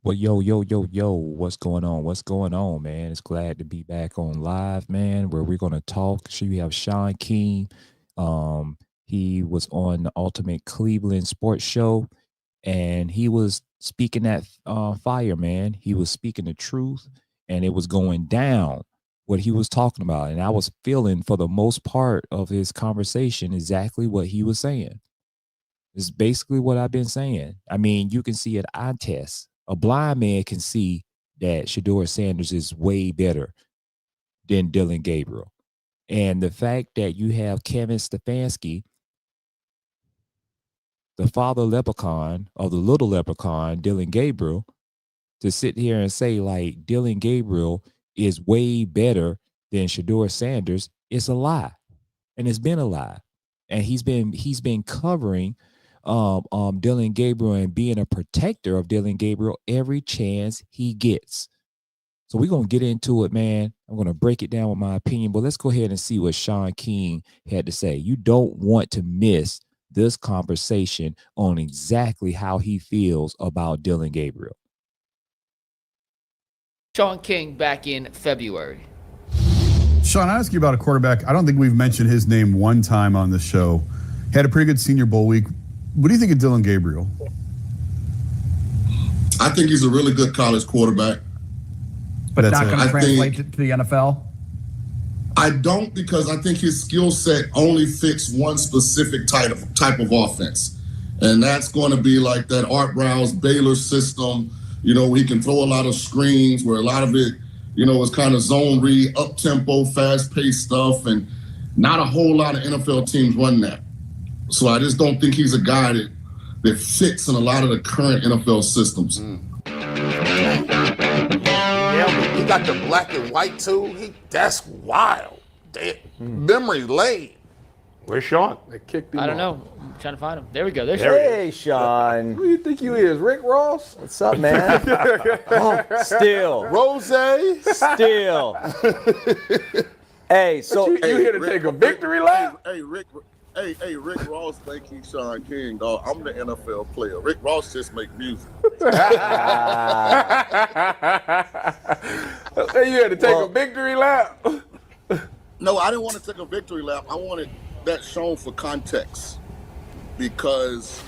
Well, yo, what's going on? What's going on, man? It's glad to be back on live, man, where we're gonna talk. So we have Shaun King. Um, he was on the Ultimate Cleveland Sports Show, and he was speaking at fire, man. He was speaking the truth, and it was going down what he was talking about. And I was feeling for the most part of his conversation exactly what he was saying. It's basically what I've been saying. I mean, you can see it eye test. A blind man can see that Shedeur Sanders is way better than Dillon Gabriel. And the fact that you have Kevin Stefanski, the father leprechaun of the little leprechaun, Dillon Gabriel, to sit here and say like Dillon Gabriel is way better than Shedeur Sanders, it's a lie. And it's been a lie. And he's been covering Dillon Gabriel and being a protector of Dillon Gabriel every chance he gets. So we're gonna get into it, man. I'm gonna break it down with my opinion, but let's go ahead and see what Shaun King had to say. You don't want to miss this conversation on exactly how he feels about Dillon Gabriel. Shaun King back in February. Shaun, I ask you about a quarterback. I don't think we've mentioned his name one time on the show. Had a pretty good Senior Bowl week. What do you think of Dillon Gabriel? I think he's a really good college quarterback. But not going to translate to the NFL? I don't, because I think his skill set only fits one specific type of offense. And that's going to be like that Art Browse Baylor system. You know, he can throw a lot of screens where a lot of it, you know, is kind of zone read, up-tempo, fast-paced stuff. And not a whole lot of NFL teams run that. So I just don't think he's a guy that fits in a lot of the current NFL systems. Yeah, he got the black and white too. That's wild. Memory lane. Where's Shaun? They kicked him I don't off. know. I'm trying to find him. There we go. There's Hey, Shaun. Who do you think you is, Rick Ross? What's up, man? Still. Rose. Still. Hey, so You here to take a victory lap? Hey, Rick Ross think he's Shaun King, dog. I'm the NFL player. Rick Ross just make music. You had to take a victory lap? No, I didn't want to take a victory lap. I wanted that shown for context, because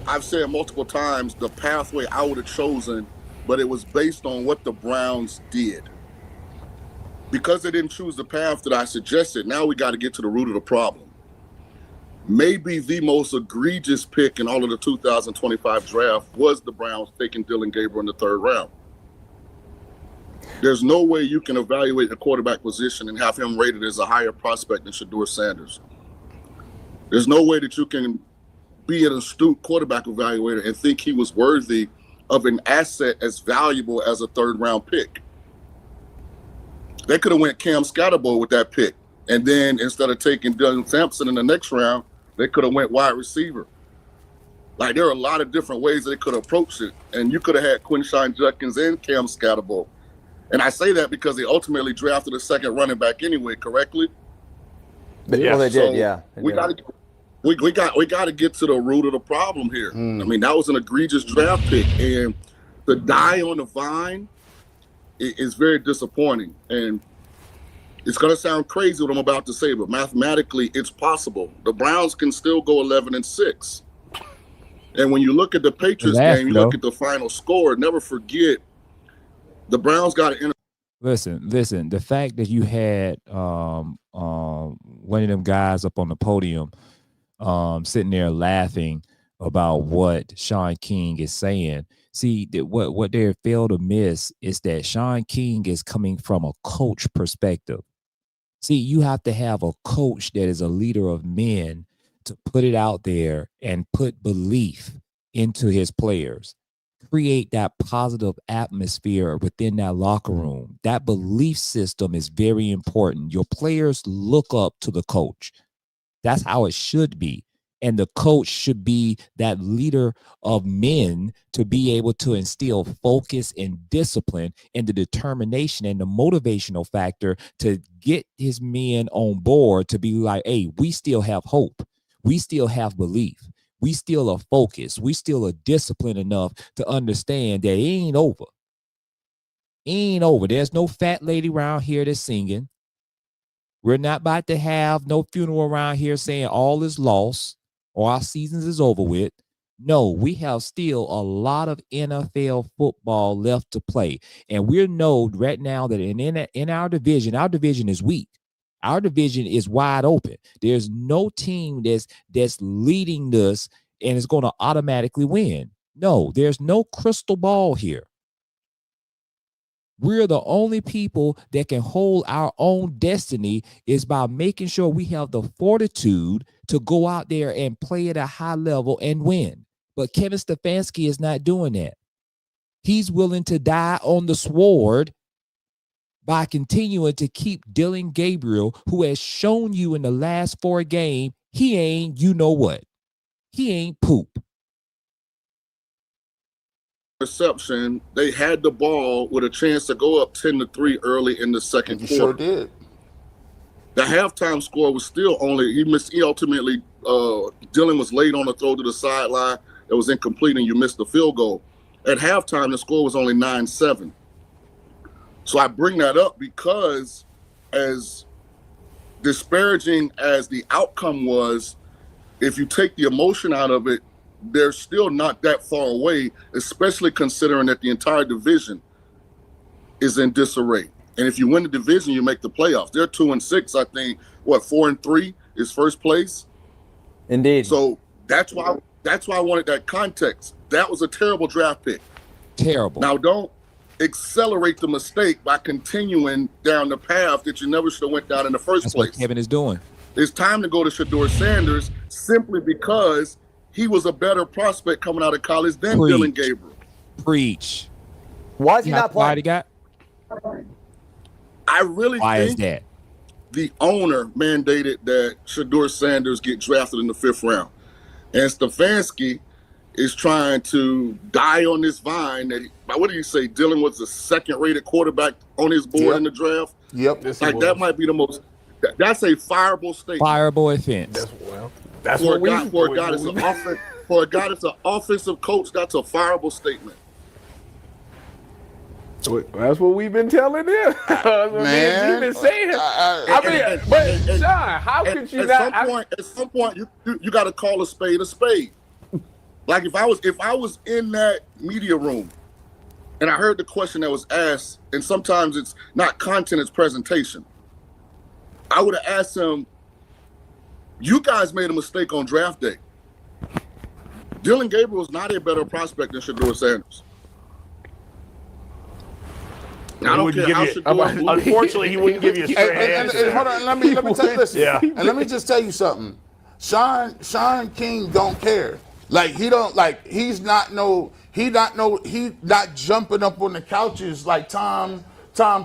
I've said multiple times the pathway I would have chosen, but it was based on what the Browns did. Because they didn't choose the path that I suggested, now we got to get to the root of the problem. Maybe the most egregious pick in all of the 2025 draft was the Browns taking Dillon Gabriel in the third round. There's no way you can evaluate the quarterback position and have him rated as a higher prospect than Shedeur Sanders. There's no way that you can be an astute quarterback evaluator and think he was worthy of an asset as valuable as a third-round pick. They could have went Cam Scatterbo with that pick, and then instead of taking Dylan Sampson in the next round, they could have went wide receiver. Like, there are a lot of different ways they could have approached it, and you could have had Quinshon Judkins and Cam Scatterbo. And I say that because they ultimately drafted a second running back anyway, correctly? well, they did, yeah. We got to get to the root of the problem here. I mean, that was an egregious draft pick, and to die on the vine is very disappointing. And it's going to sound crazy what I'm about to say, but mathematically, it's possible. The Browns can still go 11-6. And when you look at the Patriots game, you look at the final score, never forget the Browns got to Listen. The fact that you had one of them guys up on the podium sitting there laughing about what Shaun King is saying. See, that what they fail to miss is that Shaun King is coming from a coach perspective. See, you have to have a coach that is a leader of men to put it out there and put belief into his players. Create that positive atmosphere within that locker room. That belief system is very important. Your players look up to the coach. That's how it should be. And the coach should be that leader of men to be able to instill focus and discipline and the determination and the motivational factor to get his men on board to be like, hey, we still have hope. We still have belief. we still are focused. We still are disciplined enough to understand that it ain't over. It ain't over. There's no fat lady around here that's singing. We're not about to have no funeral around here saying all is lost or our seasons is over with. No, we have still a lot of NFL football left to play. And we know right now that in our division is weak. Our division is wide open. There's no team that's leading us and is going to automatically win. No, there's no crystal ball here. We're the only people that can hold our own destiny is by making sure we have the fortitude to go out there and play at a high level and win. But Kevin Stefanski is not doing that. He's willing to die on the sword by continuing to keep Dillon Gabriel, who has shown you in the last 4 games, he ain't you know what. He ain't poop. Reception, they had the ball with a chance to go up 10-3 early in the second quarter. Sure did. The halftime score was still he ultimately, Dillon was late on the throw to the sideline. It was incomplete and you missed the field goal. At halftime, the score was only 9-7. So I bring that up because as disparaging as the outcome was, if you take the emotion out of it, they're still not that far away, especially considering that the entire division is in disarray. And if you win the division, you make the playoffs. They're 2-6, I think. 4-3 is first place. Indeed. So that's why I wanted that context. That was a terrible draft pick. Terrible. Now don't accelerate the mistake by continuing down the path that you never should have went down in the first That's place. what Kevin is doing. It's time to go to Shedeur Sanders simply because he was a better prospect coming out of college than Preach. Dillon Gabriel. Preach. Why is he not Why playing? he got? I really Why is think that? the owner mandated that Shedeur Sanders get drafted in the 5th round. And Stefanski is trying to die on this vine that what did he say? Dillon was the 2nd-rated quarterback on his board in the draft. Yep. Like that might be the most. That's a fireable statement. Fireable offense. That's For what a guy that's an offensive coach, that's a fireable statement. That's what we've been telling them. Man, You've been saying. Shaun, how could you not? At some point, you got to call a spade a spade. Like if I was in that media room, and I heard the question that was asked, and sometimes it's not content, it's presentation. I would have asked him, you guys made a mistake on draft day. Dillon Gabriel is not a better prospect than Shedeur Sanders. I don't care how Shedeur. Unfortunately, he wouldn't give you a straight answer. And hold on, let me tell you, listen, Yeah. and let me just tell you something. Shaun King don't care. Like he not jumping up on the couches like Tom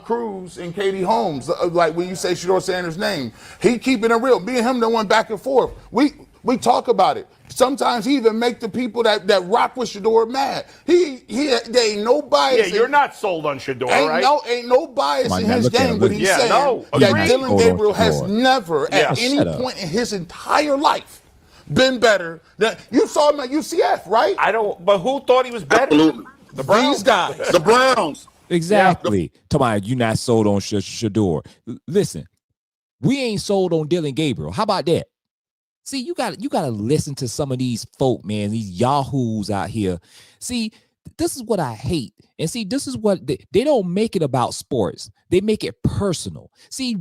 Cruise and Katie Holmes. Like when you say Shedeur Sanders' name, he keeping it real. Me and him done went back and forth. We talk about it. Sometimes he even make the people that rock with Shedeur mad. There ain't no bias. Yeah, you're not sold on Shedeur, right? Ain't no bias in his game, but he's saying that agreed. Dillon Gabriel has never at any Shut up. point in his entire life been better than you saw him at UCF, right? But who thought he was better? Absolutely. These guys. The Browns. Exactly. Tomorrow, you not sold on Shedeur. Listen, we ain't sold on Dillon Gabriel. How about that? See, you got to listen to some of these folk, man, these yahoos out here. See, this is what I hate. And see, this is what they don't make it about sports. They make it personal. See,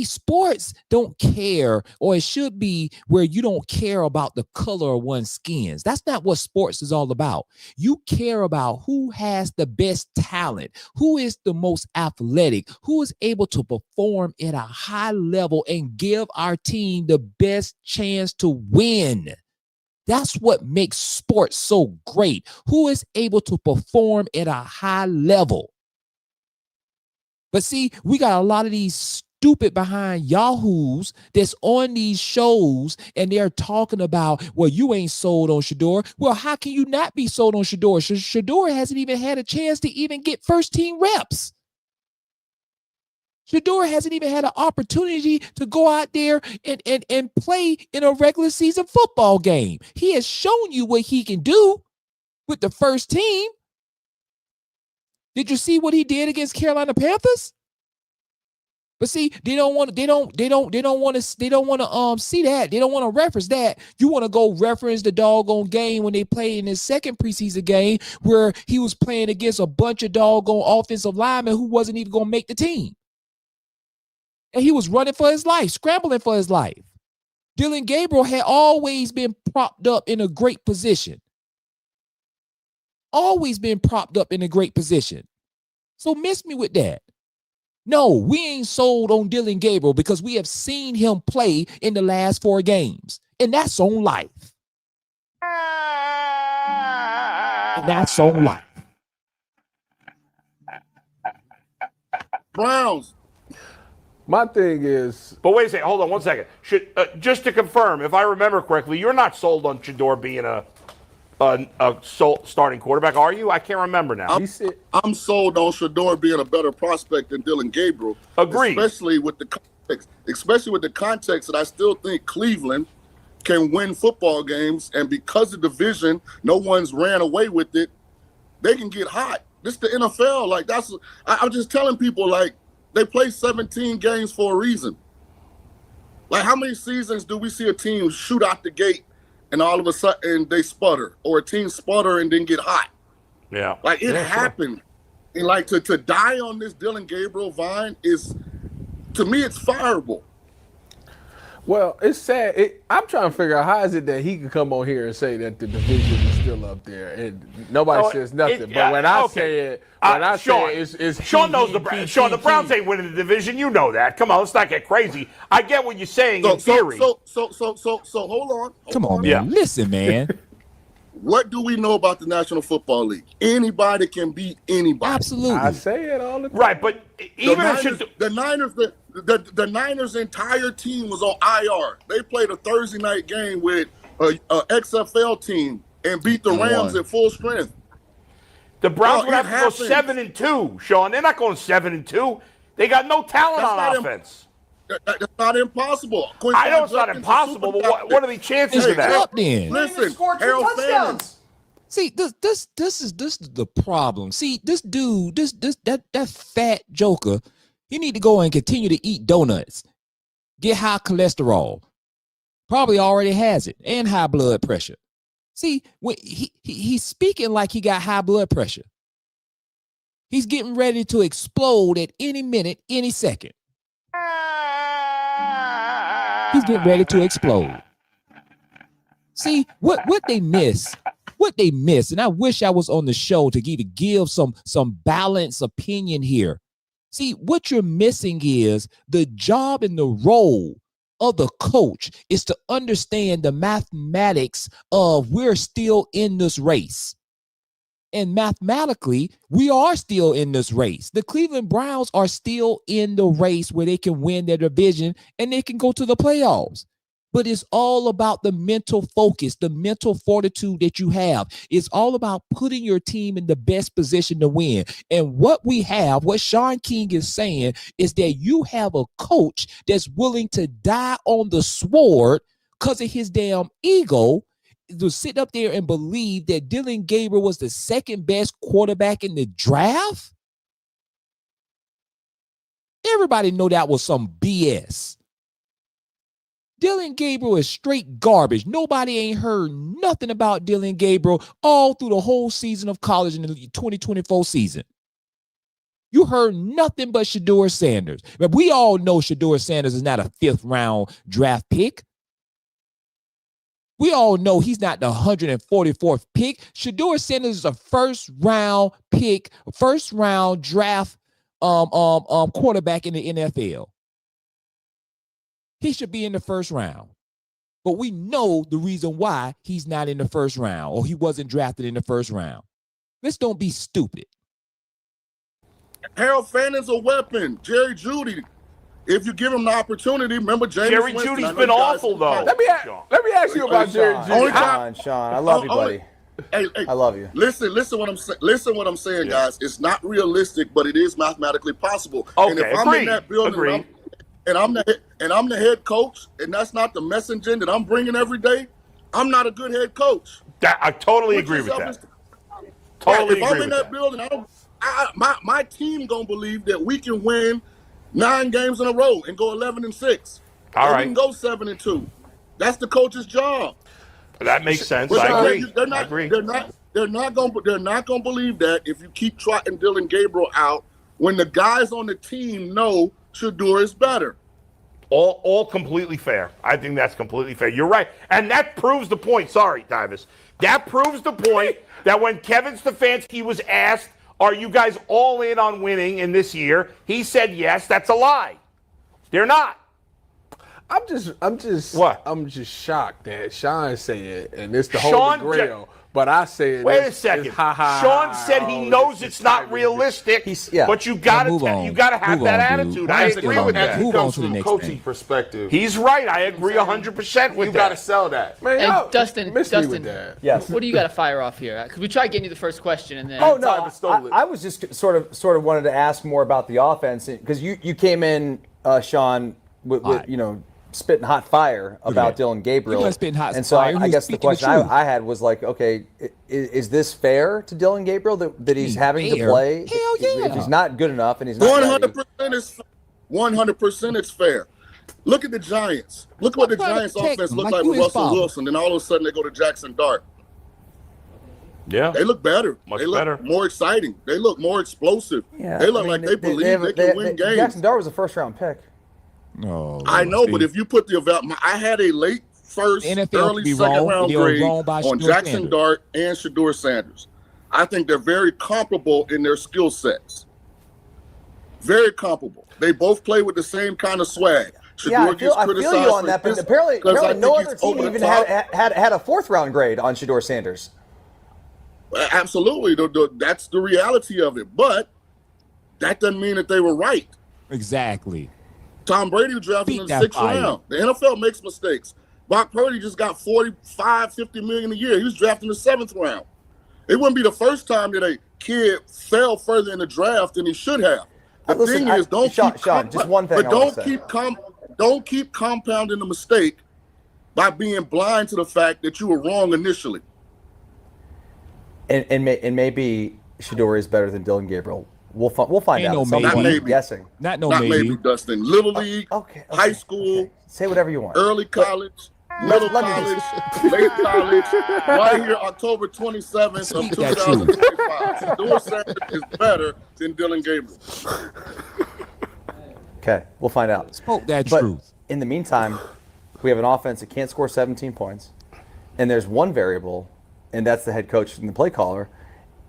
sports don't care, or it should be where you don't care about the color of one's skins. That's not what sports is all about. You care about who has the best talent, who is the most athletic, who is able to perform at a high level and give our team the best chance to win. That's what makes sports so great. Who is able to perform at a high level? But see, we got a lot of these stupid behind yahoos that's on these shows, and they're talking about, well, you ain't sold on Shedeur. Well, how can you not be sold on Shedeur? Shedeur hasn't even had a chance to even get first-team reps. Shedeur hasn't even had an opportunity to go out there and play in a regular season football game. He has shown you what he can do with the first team. Did you see what he did against Carolina Panthers? But see, they don't want to see that. They don't want to reference that. You want to go reference the doggone game when they played in his second preseason game where he was playing against a bunch of doggone offensive linemen who wasn't even going to make the team. And he was running for his life, scrambling for his life. Dillon Gabriel had always been propped up in a great position. Always been propped up in a great position. So miss me with that. No, we ain't sold on Dillon Gabriel because we have seen him play in the last 4 games. And that's on life. And that's on life. Browns. My thing is, but wait a second. Hold on 1 second. Just to confirm, if I remember correctly, you're not sold on Shedeur being a starting quarterback, are you? I can't remember now. I'm sold on Shedeur being a better prospect than Dillon Gabriel. Agreed. Especially with the context that I still think Cleveland can win football games, and because of the division, no one's ran away with it. They can get hot. This is the NFL. Like I'm just telling people, like, they play 17 games for a reason. Like, how many seasons do we see a team shoot out the gate and all of a sudden they sputter, or a team sputter and then get hot? Yeah. Like, it happened. And, like, to die on this Dillon Gabriel vine is, to me, it's fireable. well, it's sad. I'm trying to figure out how is it that he can come on here and say that the division is still up there and nobody says nothing. But when I say it, it's Sean knows the Browns ain't winning the division. You know that. Come on, let's not get crazy. I get what you're saying in theory. So hold on. Come on, man. Yeah. Listen, man. What do we know about the National Football League? Anybody can beat anybody. Absolutely. I say it all the time. Right, but even the Niners' entire team was on IR. They played a Thursday night game with a XFL team and beat the Rams at full strength. the Browns would have to go 7-2, Sean. They're not going 7-2. They got no talent on offense. That's not impossible. I know it's not impossible, but what are the chances of that? Listen, Harold touchdowns. See, this is the problem. See, this dude, that fat joker, he need to go and continue to eat donuts, get high cholesterol. Probably already has it, and high blood pressure. See, when he's speaking like he got high blood pressure. He's getting ready to explode at any minute, any second. He's getting ready to explode. See, what they miss, and I wish I was on the show to give some balanced opinion here. See, what you're missing is the job and the role of the coach is to understand the mathematics of we're still in this race. And mathematically, we are still in this race. The Cleveland Browns are still in the race where they can win their division and they can go to the playoffs. But it's all about the mental focus, the mental fortitude that you have. It's all about putting your team in the best position to win. And what we have, what Shaun King is saying, is that you have a coach that's willing to die on the sword because of his damn ego, to sit up there and believe that Dillon Gabriel was the second best quarterback in the draft. Everybody know that was some BS. Dillon Gabriel is straight garbage. Nobody ain't heard nothing about Dillon Gabriel all through the whole season of college in the 2024 season. You heard nothing but Shedeur Sanders. But we all know Shedeur Sanders is not a 5th round draft pick. We all know he's not the 144th pick. Shedeur Sanders is a 1st round pick, 1st round draft quarterback in the NFL. He should be in the 1st round. But we know the reason why he's not in the 1st round, or he wasn't drafted in the 1st round. Let's don't be stupid. Harold Fannon's a weapon. Jerry Jeudy, if you give him the opportunity, remember James Jerry Winston, Judy's been awful, though. Let me ask you about Jerry Jeudy. Sean, I love you, buddy. I love you. Listen what I'm saying. Listen what I'm saying, guys. It's not realistic, but it is mathematically possible. Okay, and if I'm in that building and I'm the head coach, and that's not the messaging that I'm bringing every day, I'm not a good head coach. I totally agree with that. Totally agree with that. If I'm in that building, my team gonna believe that we can win 9 games in a row and go 11-6. All right, we can go 7-2. That's the coach's job. That makes sense. I agree. They're not gonna believe that if you keep trotting Dillon Gabriel out when the guys on the team know Shedeur is better. All completely fair. I think that's completely fair. You're right. And that proves the point. Sorry, Davis. That proves the point that when Kevin Stefanski was asked, are you guys all in on winning in this year? He said yes. That's a lie. They're not. I'm just shocked that Shaun said, and it's the Shaun Holy Grail. But I said, wait a second. Shaun said he knows it's not realistic, but you gotta have that attitude. I agree with that. He comes from a coaching perspective. He's right. I agree 100% with that. You gotta sell that. Man, and Dustin, yes. What do you got to fire off here? Because we tried getting you the first question, and then I was just sort of wanted to ask more about the offense because you came in, Shaun, with spitting hot fire about Dillon Gabriel. And so I guess the question I had was like, okay, is this fair to Dillon Gabriel that he's having to play? Hell yeah. If he's not good enough and he's not 100% it's fair. Look at the Giants. Look what the Giants offense looked like with Russell Wilson. Then all of a sudden they go to Jackson Dart. Yeah. They look better. Much they look better. More exciting. They look more explosive. Yeah, they look like they believe they can win games. Jackson Dart was a first-round pick. No, I know, but if you put I had a late first, early second round grade on Jackson Dart and Shedeur Sanders. I think they're very comparable in their skill sets. Very comparable. They both play with the same kind of swag. I feel you on that, but apparently no other team even had a fourth-round grade on Shedeur Sanders. Absolutely. That's the reality of it. But that doesn't mean that they were right. Exactly. Tom Brady drafted in the 6th round. The NFL makes mistakes. Brock Purdy just got $45-50 million a year. He was drafted in the 7th round. It wouldn't be the first time that a kid fell further in the draft than he should have. The thing is, don't keep compounding the mistake by being blind to the fact that you were wrong initially. And maybe Shedeur is better than Dillon Gabriel. We'll find out. Not maybe. Guessing. Not maybe, Dustin. Little league, high school, okay. Say whatever you want. Early college, middle college, late college, right here, October 27th of 2025. Shedeur Sanders is better than Dillon Gabriel. Okay, we'll find out. Spoke that truth. In the meantime, we have an offense that can't score 17 points, and there's one variable, and that's the head coach and the play caller.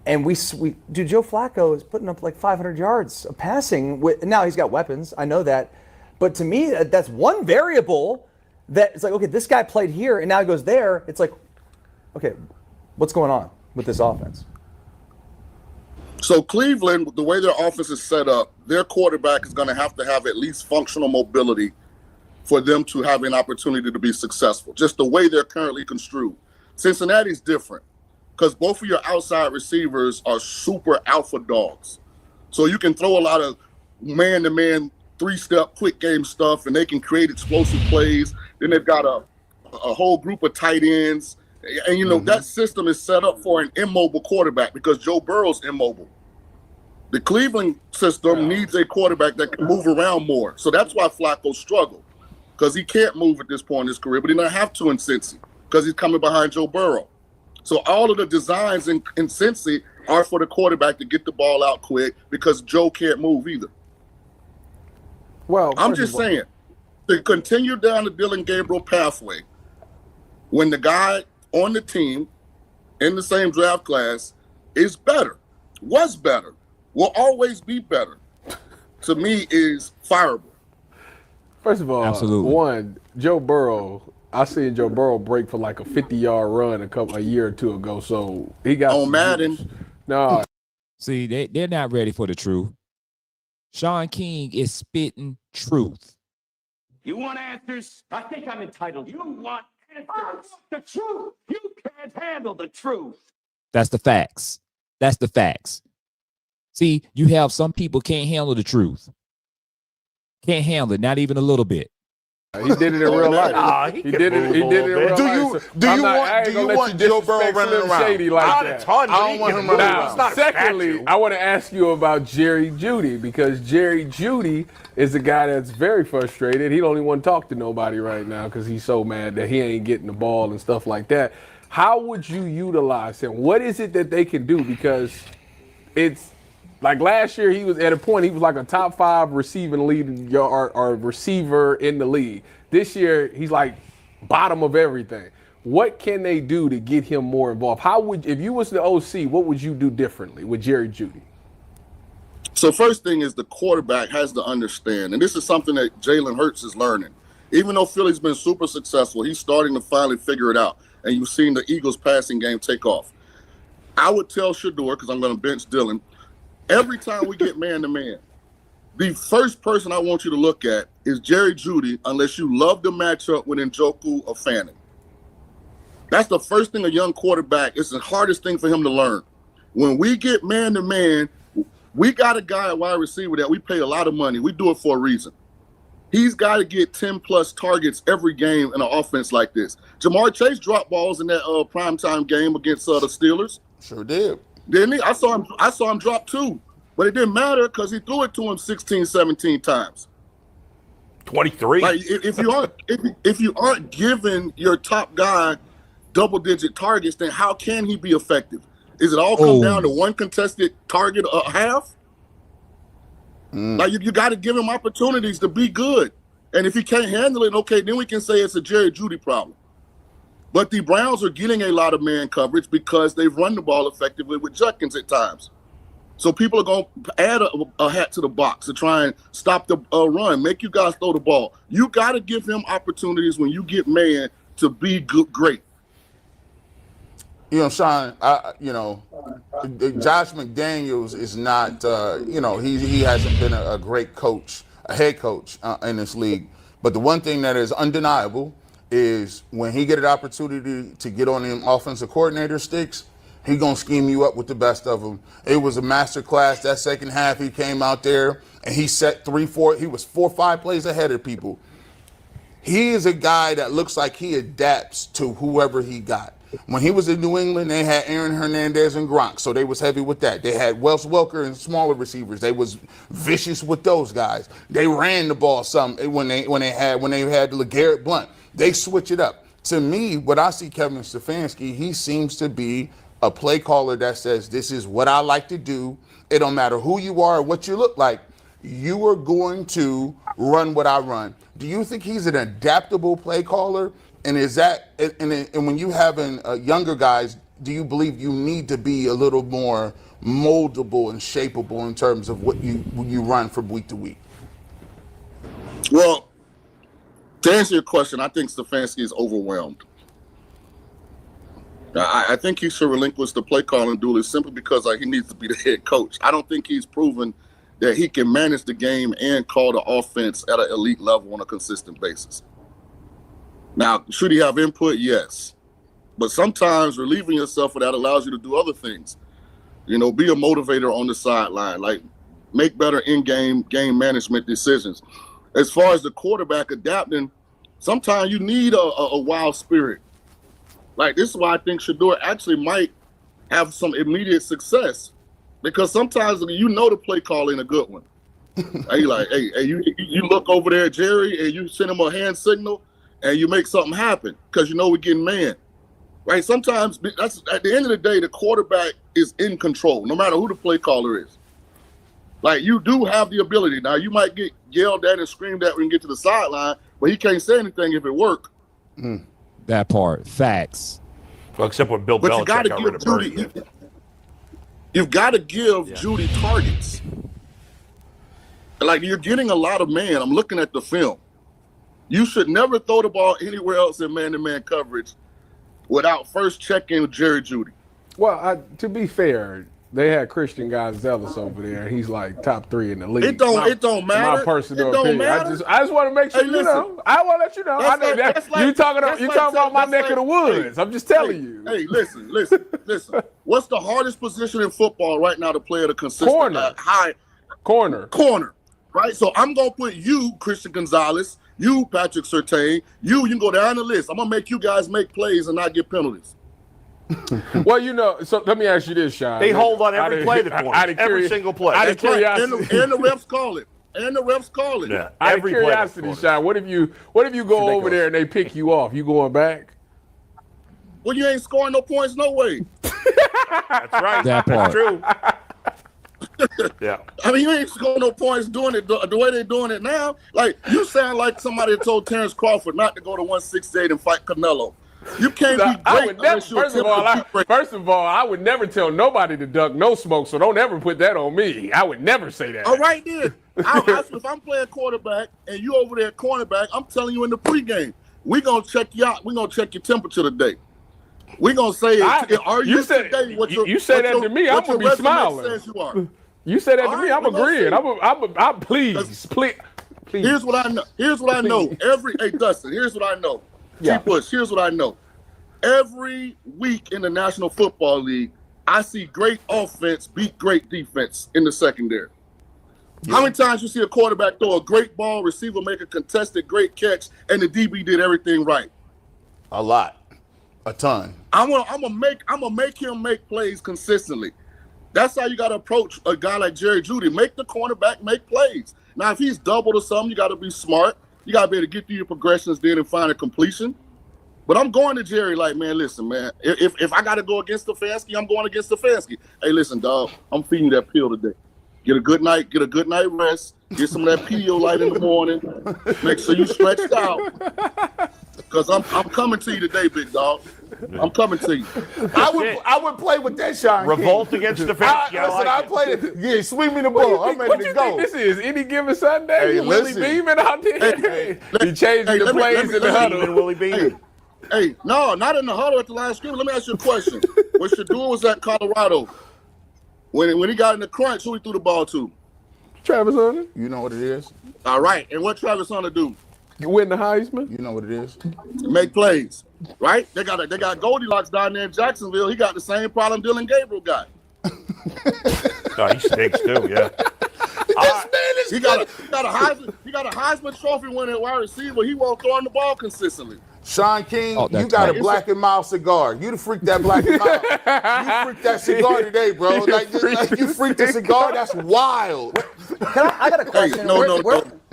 And Joe Flacco is putting up like 500 yards of passing. Now he's got weapons. I know that. But to me, that's one variable that it's like, okay, this guy played here and now he goes there. It's like, okay, what's going on with this offense? So Cleveland, the way their offense is set up, their quarterback is going to have at least functional mobility for them to have an opportunity to be successful, just the way they're currently construed. Cincinnati's different, because both of your outside receivers are super alpha dogs. So you can throw a lot of man-to-man, 3-step, quick game stuff, and they can create explosive plays. Then they've got a whole group of tight ends. And, that system is set up for an immobile quarterback because Joe Burrow's immobile. The Cleveland system needs a quarterback that can move around more. So that's why Flacco struggled, because he can't move at this point in his career, but he doesn't have to in Cincy because he's coming behind Joe Burrow. So all of the designs in Cincy are for the quarterback to get the ball out quick because Joe can't move either. Well, I'm just saying, to continue down the Dillon Gabriel pathway, when the guy on the team in the same draft class is better, was better, will always be better, to me is fireable. First of all, absolutely. One, Joe Burrow, I seen Joe Burrow break for like a 50-yard run a year or two ago, so he got on Madden. No. See, they're not ready for the truth. Shaun King is spitting truth. You want answers? I think I'm entitled. You want answers? The truth. You can't handle the truth. That's the facts. That's the facts. See, you have some people can't handle the truth. Can't handle it, not even a little bit. He did it in real life. He did it in real life. Do you want Joe Burrow running around? Shady like Not that. a ton. I don't want him running around. Now, secondly, I want to ask you about Jerry Jeudy, because Jerry Jeudy is a guy that's very frustrated. He don't even want to talk to nobody right now because he's so mad that he ain't getting the ball and stuff like that. How would you utilize him? What is it that they can do? Because it's like last year, he was at a point, he was like a top 5 receiving lead or receiver in the league. This year, he's like bottom of everything. What can they do to get him more involved? How would, if you was the OC, what would you do differently with Jerry Jeudy? So first thing is the quarterback has to understand, and this is something that Jalen Hurts is learning. Even though Philly's been super successful, he's starting to finally figure it out. And you've seen the Eagles passing game take off. I would tell Shedeur, because I'm going to bench Dillon, every time we get man-to-man, the first person I want you to look at is Jerry Jeudy, unless you love the matchup with Njoku or Fanning. That's the first thing a young quarterback, it's the hardest thing for him to learn. When we get man-to-man, we got a guy at wide receiver that we pay a lot of money. We do it for a reason. He's got to get 10-plus targets every game in an offense like this. Jamar Chase dropped balls in that primetime game against the Steelers. Sure did. Didn't he? I saw him drop 2, but it didn't matter because he threw it to him 16, 17 times. 23. Like if you aren't giving your top guy double-digit targets, then how can he be effective? Is it all come down to one contested target a half? Like you got to give him opportunities to be good, and if he can't handle it, okay, then we can say it's a Jerry Jeudy problem. But the Browns are getting a lot of man coverage because they've run the ball effectively with Judkins at times. So people are going to add a hat to the box to try and stop the run, make you guys throw the ball. You got to give him opportunities when you get man to be good, great. You know, Shaun, Josh McDaniels is not, he hasn't been a great coach, a head coach in this league. But the one thing that is undeniable is when he get an opportunity to get on the offensive coordinator sticks, he going to scheme you up with the best of them. It was a master class. That second half, he came out there and he set 3-4. He was 4 or 5 plays ahead of people. He is a guy that looks like he adapts to whoever he got. When he was in New England, they had Aaron Hernandez and Gronk, so they was heavy with that. They had Wes Welker and smaller receivers. They was vicious with those guys. They ran the ball some when they had LeGarrette Blount. They switch it up. To me, what I see Kevin Stefanski, he seems to be a play caller that says, this is what I like to do. It don't matter who you are or what you look like. You are going to run what I run. Do you think he's an adaptable play caller? And is that and when you having younger guys, do you believe you need to be a little more moldable and shapeable in terms of what you run from week to week? Well, to answer your question, I think Stefanski is overwhelmed. I think he should relinquish the play calling duty simply because he needs to be the head coach. I don't think he's proven that he can manage the game and call the offense at an elite level on a consistent basis. Now, should he have input? Yes. But sometimes relieving yourself of that allows you to do other things. Be a motivator on the sideline, like make better in-game game management decisions. As far as the quarterback adapting, sometimes you need a wild spirit. Like, this is why I think Shedeur actually might have some immediate success, because sometimes the play call ain't a good one. Hey, you look over there at Jerry and you send him a hand signal and you make something happen because we're getting man. Right? Sometimes that's at the end of the day, the quarterback is in control, no matter who the play caller is. Like, you do have the ability. Now, you might get yelled at and screamed at when you get to the sideline, but he can't say anything if it works. That part. Facts. Well, except when Bill Belichick got rid of Purdy. You've got to give Jeudy targets. Like, you're getting a lot of man. I'm looking at the film. You should never throw the ball anywhere else in man-to-man coverage without first checking with Jerry Jeudy. Well, to be fair, They had Christian Gonzalez over there. He's like top 3 in the league. It don't matter. My personal it don't opinion. matter. I just want to make sure Hey, listen. I want to let you know. I know you talking about my neck of the woods. I'm just telling you. Hey, listen. What's the hardest position in football right now to play at a consistent high? Corner. Right. So I'm gonna put you, Christian Gonzalez, you, Patrick Surtain, you can go down the list. I'm gonna make you guys make plays and not get penalties. Well, so let me ask you this, Sean. They hold on every play the corner. Every single play. Out of curiosity. And the refs call it. Yeah. Out of curiosity, Sean, what if you go over there and they pick you off? You going back? Well, you ain't scoring no points, no way. That's right. That part. That's true. Yeah. I mean, you ain't scoring no points doing it the way they're doing it now. Like, you sound like somebody that told Terrence Crawford not to go to 168 and fight Canelo. You can't be great. First of all, I would never tell nobody to duck no smoke, so don't ever put that on me. I would never say that. All right, then. If I'm playing quarterback and you over there at cornerback, I'm telling you in the pregame, we're going to check you out. We're going to check your temperature today. We're going to say, are you today what you say that to me, I'm going to be smiling. You say that to me, I'm agreeing. I'm please. Here's what I know. Hey, Dustin, here's what I know. T-Bush, here's what I know. Every week in the National Football League, I see great offense beat great defense in the secondary. Yeah. How many times you see a quarterback throw a great ball, receiver make a contested great catch, and the DB did everything right? A lot. A ton. I'm gonna make him make plays consistently. That's how you gotta approach a guy like Jerry Jeudy. Make the cornerback make plays. Now, if he's doubled or something, you gotta be smart. You got to be able to get through your progressions then and find a completion. But I'm going to Jerry like, man, listen, man, if I got to go against Stefanski, I'm going against Stefanski. Hey, listen, dog, I'm feeding you that pill today. Get a good night rest. Get some of that Pedialyte in the morning. Make sure you stretched out. Because I'm coming to you today, big dog. I'm coming to you. I would play with that, Shaun King. Revolt against Stefanski. I play it. Yeah, swing me the ball. I'm ready to go. This is any given Sunday. You Willie Beeman out there. You changing the plays in the huddle. Willie Beeman. Hey, no, not in the huddle at the last scrimmage. Let me ask you a question. When Shedeur was at Colorado, when he got in the crunch, who he threw the ball to? Travis Hunter. You know what it is. All right. And what Travis Hunter do? You win the Heisman. You know what it is. Make plays. Right? They got Goldilocks down there in Jacksonville. He got the same problem Dillon Gabriel got. He stinks too, yeah. He got a Heisman Trophy winning wide receiver. He won't throw the ball consistently. Shaun King, you got a black and mild cigar. You the freak that black and mild. You freaked that cigar today, bro. Like you freaked the cigar. That's wild. I got a question. Hey,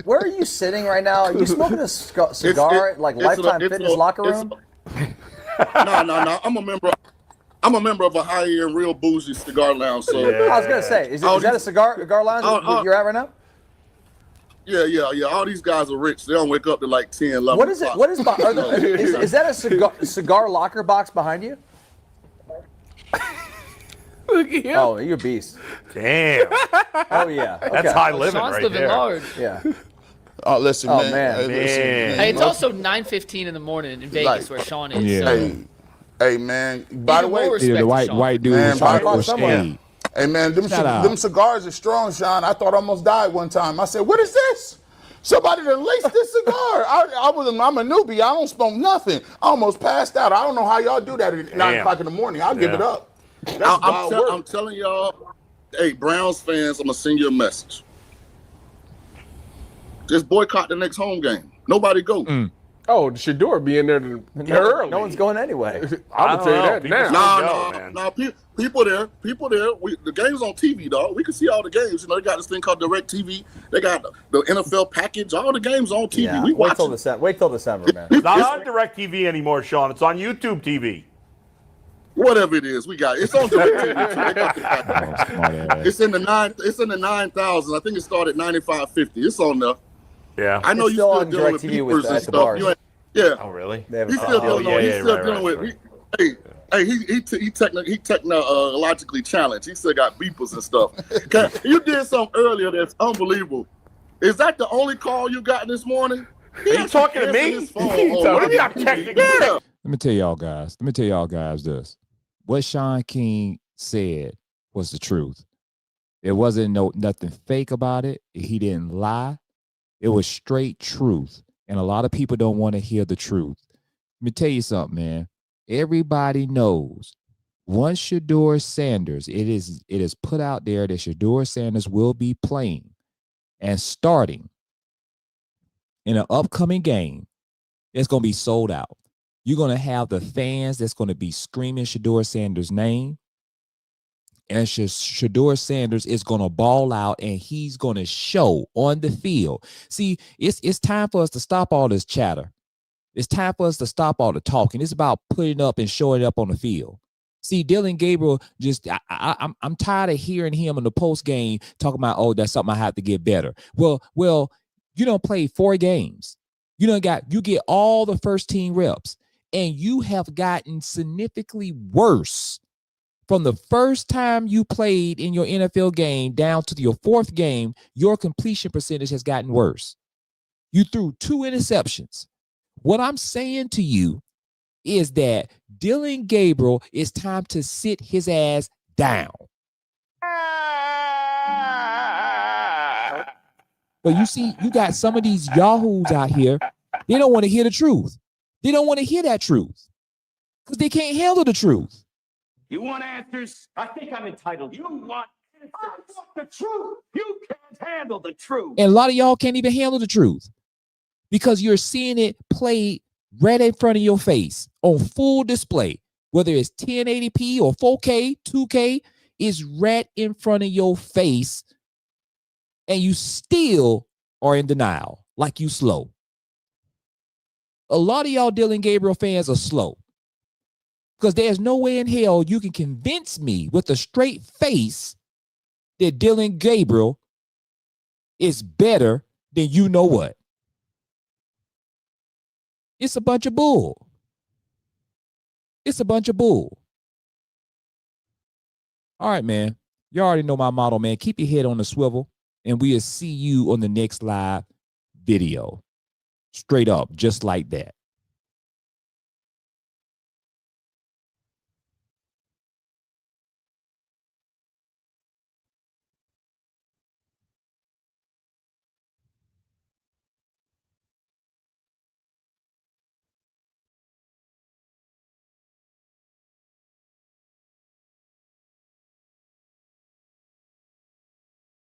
where are you sitting right now? Are you smoking a cigar at Lifetime Fitness locker room? No. I'm a member of a high-end, real bougie cigar lounge. So I was gonna say, is that a cigar lounge you're at right now? Yeah. All these guys are rich. They don't wake up to like 10, 11 What is it? What is is that a cigar locker box behind you? Look at him. Oh, you're a beast. Damn. Oh yeah. Okay. That's high living Sean's right living there. large. Yeah. Oh, listen, Oh, man. man. Listen, Hey, it's also 9:15 in the morning in Vegas where Sean is. Yeah. So. Hey, man. By the way, The white dude Man, was by trying the way, to shade. hey, man, them cigars are strong, Sean. I thought I almost died one time. I said, what is this? Somebody done laced this cigar. I'm a newbie. I don't smoke nothing. I almost passed out. I don't know how y'all do that at 9 o'clock in the morning. I'll give it up. I'm telling y'all, hey, Browns fans, I'm going to send you a message. Just boycott the next home game. Nobody go. Oh, Shedeur be in there early. No one's going anyway. I'm gonna tell you that now. No, people there. The game's on TV, dog. We can see all the games. You know, they got this thing called Direct TV. They got the NFL package. All the games on TV. Yeah, we watch wait till December, man. It's not on Direct TV anymore, Sean. It's on YouTube TV. Whatever it is, we got it. It's on Direct TV. It's in the 9,000. I think it started $95.50. It's on there. Yeah. I know it's you're still still on dealing with DirecTV beepers and stuff. Yeah. Oh, really? He's still dealing with. He technologically challenged. He still got beepers and stuff. You did something earlier that's unbelievable. Is that the only call you got this morning? Are you talking to me? What do you mean I'm texting? Yeah. Let me tell y'all guys this. What Shaun King said was the truth. There wasn't nothing fake about it. He didn't lie. It was straight truth. And a lot of people don't want to hear the truth. Let me tell you something, man. Everybody knows once Shedeur Sanders, it is put out there that Shedeur Sanders will be playing and starting in an upcoming game, it's going to be sold out. You're going to have the fans that's going to be screaming Shedeur Sanders' name. And Shedeur Sanders is going to ball out, and he's going to show on the field. See, it's time for us to stop all this chatter. It's time for us to stop all the talking. It's about putting up and showing up on the field. See, Dillon Gabriel, I'm tired of hearing him in the post game talking about, oh, that's something I have to get better. Well, you don't play 4 games. You get all the first team reps, and you have gotten significantly worse from the first time you played in your NFL game down to your 4th game. Your completion percentage has gotten worse. You threw 2 interceptions. What I'm saying to you is that Dillon Gabriel, it's time to sit his ass down. But you see, you got some of these yahoos out here, they don't want to hear the truth. They don't want to hear that truth because they can't handle the truth. You want answers? I think I'm entitled. You want answers? I want the truth. You can't handle the truth. And a lot of y'all can't even handle the truth because you're seeing it played right in front of your face on full display, whether it's 1080p or 4K, 2K, is right in front of your face, and you still are in denial, like you slow. A lot of y'all Dillon Gabriel fans are slow because there's no way in hell you can convince me with a straight face that Dillon Gabriel is better than you know what. It's a bunch of bull. It's a bunch of bull. All right, man. You already know my motto, man. Keep your head on the swivel, and we'll see you on the next live video. Straight up, just like that.